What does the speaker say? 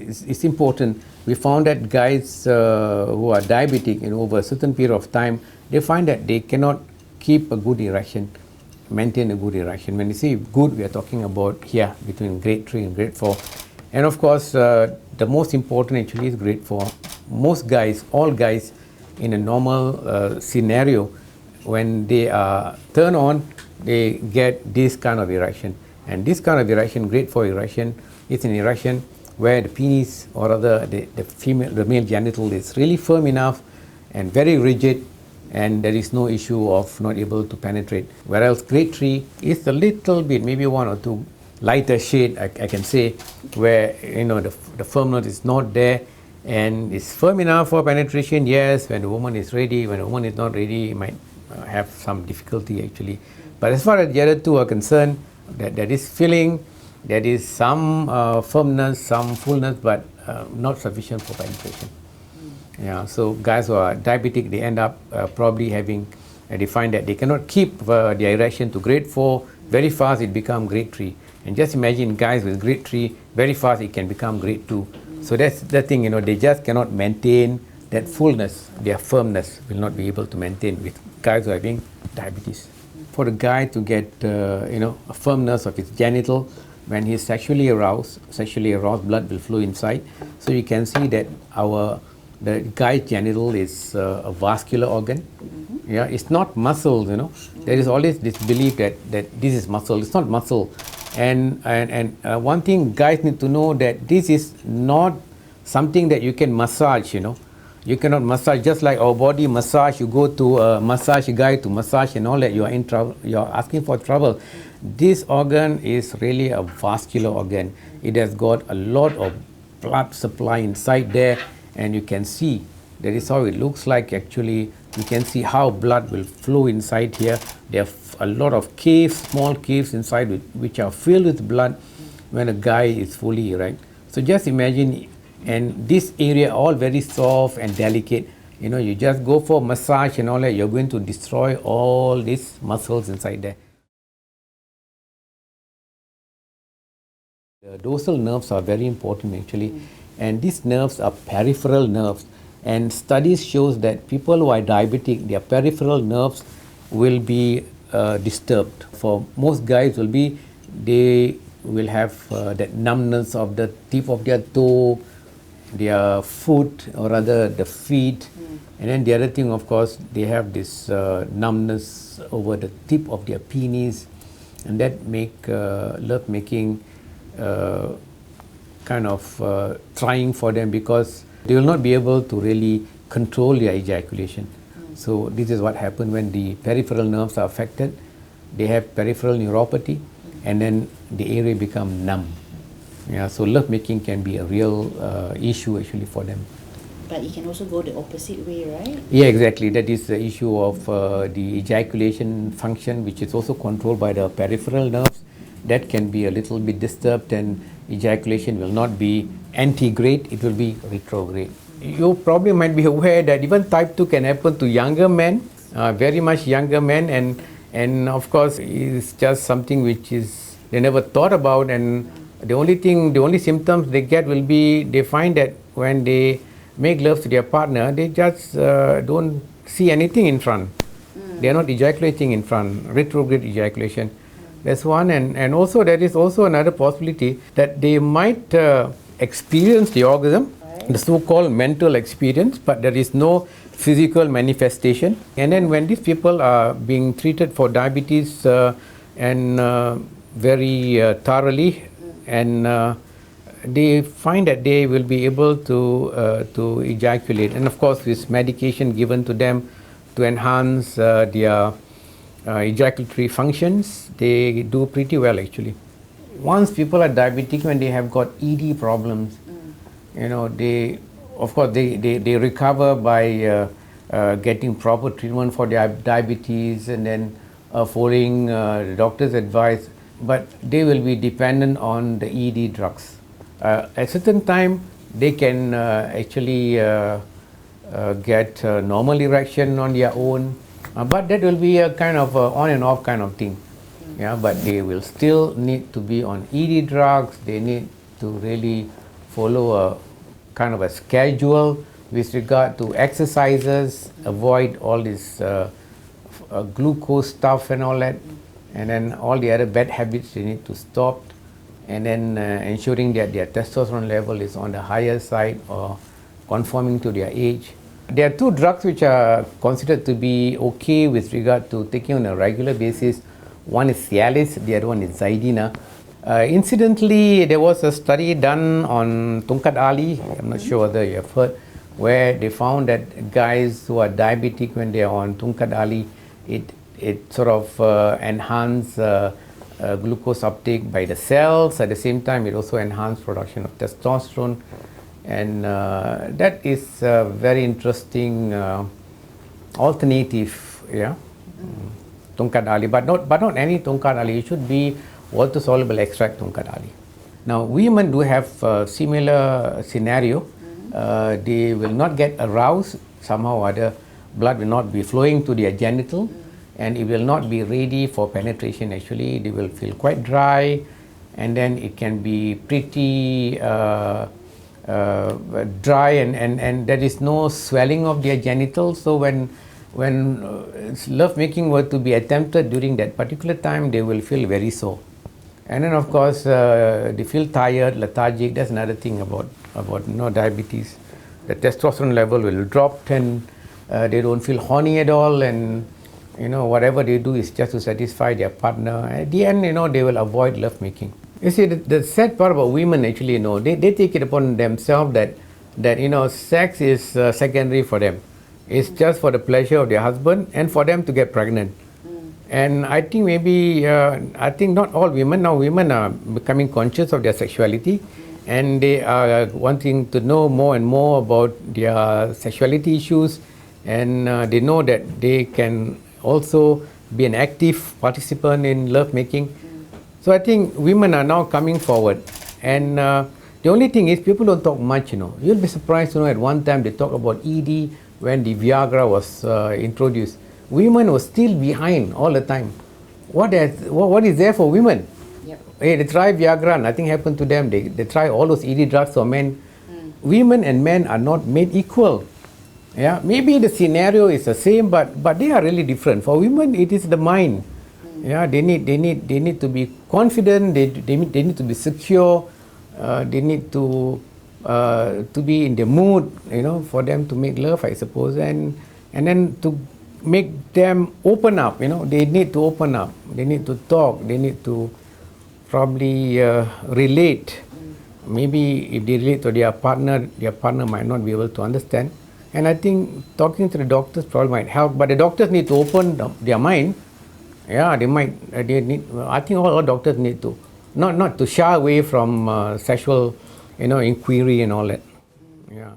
it's important. We found that guys who are diabetic, over a certain period of time, they find that they cannot keep a good erection, maintain a good erection. When you say good, we are talking about here between grade 3 and grade 4. And of course, the most important actually is grade 4. Most guys, all guys in a normal scenario, when they are turned on, they get this kind of erection. And this kind of erection, grade 4 erection, is an erection where the penis, or rather the male genital, is really firm enough and very rigid, and there is no issue of not able to penetrate. Whereas grade 3 is a little bit, maybe 1 or 2 lighter shade, I can say, where the firmness is not there and it's firm enough for penetration. Yes, when the woman is ready. When the woman is not ready, it might have some difficulty actually. But as far as the other two are concerned, that is filling, there is some firmness, some fullness, but not sufficient for penetration. Yeah, so guys who are diabetic, they end up probably having, they find that they cannot keep their erection to grade 4. Very fast it becomes grade 3. And just imagine guys with grade 3, very fast it can become grade 2. So that's the thing, they just cannot maintain that fullness, their firmness will not be able to maintain with guys who are having diabetes. For the guy to get, a firmness of his genital, when he's sexually aroused, blood will flow inside. So you can see that the guy's genital is a vascular organ. Yeah, it's not muscle. There is always this belief that this is muscle. It's not muscle. And one thing guys need to know, that this is not something that you can massage. You cannot massage just like our body massage. You go to a massage guy to massage and all that. You are in trouble. You are asking for trouble. This organ is really a vascular organ. It has got a lot of blood supply inside there, and you can see that is how it looks like actually. You can see how blood will flow inside here. There are a lot of caves, small caves inside which are filled with blood when a guy is fully erect. So just imagine, and this area all very soft and delicate. You just go for massage and all that, you're going to destroy all these muscles inside there. The dorsal nerves are very important actually, and these nerves are peripheral nerves. And studies shows that people who are diabetic, their peripheral nerves will be disturbed. For most guys, they will have that numbness of the tip of their toe, their foot, or rather the feet. And then the other thing, of course, they have this numbness over the tip of their penis, and that make love making kind of trying for them, because they will not be able to really control their ejaculation. So this is what happens when the peripheral nerves are affected. They have peripheral neuropathy, and then the area become numb. Yeah, so love making can be a real issue actually for them. But it can also go the opposite way, right? Yeah, exactly. That is the issue of the ejaculation function, which is also controlled by the peripheral nerves. That can be a little bit disturbed, and ejaculation will not be antegrade, it will be retrograde. You probably might be aware that even type 2 can happen to younger men, very much younger men, and of course it's just something which is they never thought about, and the only symptoms they get will be, they find that when they make love to their partner, they just don't see anything in front. They are not ejaculating in front, retrograde ejaculation. That's one, and also there is also another possibility that they might experience the orgasm, the so-called mental experience, but there is no physical manifestation. And then when these people are being treated for diabetes and very thoroughly, and they find that they will be able to ejaculate, and of course with medication given to them to enhance their ejaculatory functions, they do pretty well actually. Once people are diabetic, when they have got ED problems, they recover by getting proper treatment for their diabetes, and then following the doctor's advice, but they will be dependent on the ED drugs. At a certain time, they can actually get normal erection on their own, but that will be a kind of on and off kind of thing. Yeah, but they will still need to be on ED drugs. They need to really follow a kind of a schedule with regard to exercises, avoid all this glucose stuff and all that, and then all the other bad habits they need to stop, and then ensuring that their testosterone level is on the higher side or conforming to their age. There are two drugs which are considered to be okay with regard to taking on a regular basis. One is Cialis, the other one is Zydina. Incidentally, there was a study done on Tongkat Ali, I'm not sure whether you have heard, where they found that guys who are diabetic when they are on Tongkat Ali, it sort of enhance glucose uptake by the cells. At the same time, it also enhances production of testosterone. And that is a very interesting alternative, yeah. Tongkat Ali, but not any Tongkat Ali. It should be water soluble extract Tongkat Ali. Now, women do have a similar scenario. They will not get aroused, somehow or other blood will not be flowing to their genital, and it will not be ready for penetration. Actually, they will feel quite dry, and then it can be pretty dry, and there is no swelling of their genitals. So when love making were to be attempted during that particular time, they will feel very sore. And then of course they feel tired, lethargic. That's another thing about diabetes. The testosterone level will drop, and they don't feel horny at all, and whatever they do is just to satisfy their partner. At the end, they will avoid love making. You see, the sad part about women actually, they take it upon themselves that sex is secondary for them. It's just for the pleasure of their husband and for them to get pregnant. And I think maybe, I think not all women, now women are becoming conscious of their sexuality, and they are wanting to know more and more about their sexuality issues, and they know that they can also be an active participant in love making. So I think women are now coming forward, and the only thing is people don't talk much. You'll be surprised to know at one time they talk about ED when the Viagra was introduced. Women were still behind all the time. What is there for women? Yep. Hey, they try Viagra, nothing happened to them. They try all those ED drugs for men. Women and men are not made equal. Yeah, maybe the scenario is the same, but they are really different. For women, it is the mind. Yeah, they need to be confident. They need to be secure. They need to be in the mood, for them to make love, I suppose, and then to make them open up. They need to open up. They need to talk. They need to probably relate. Maybe if they relate to their partner might not be able to understand. And I think talking to the doctors probably might help. But the doctors need to open their mind. Yeah, they need. I think all doctors need to not to shy away from sexual, inquiry and all that. Yeah.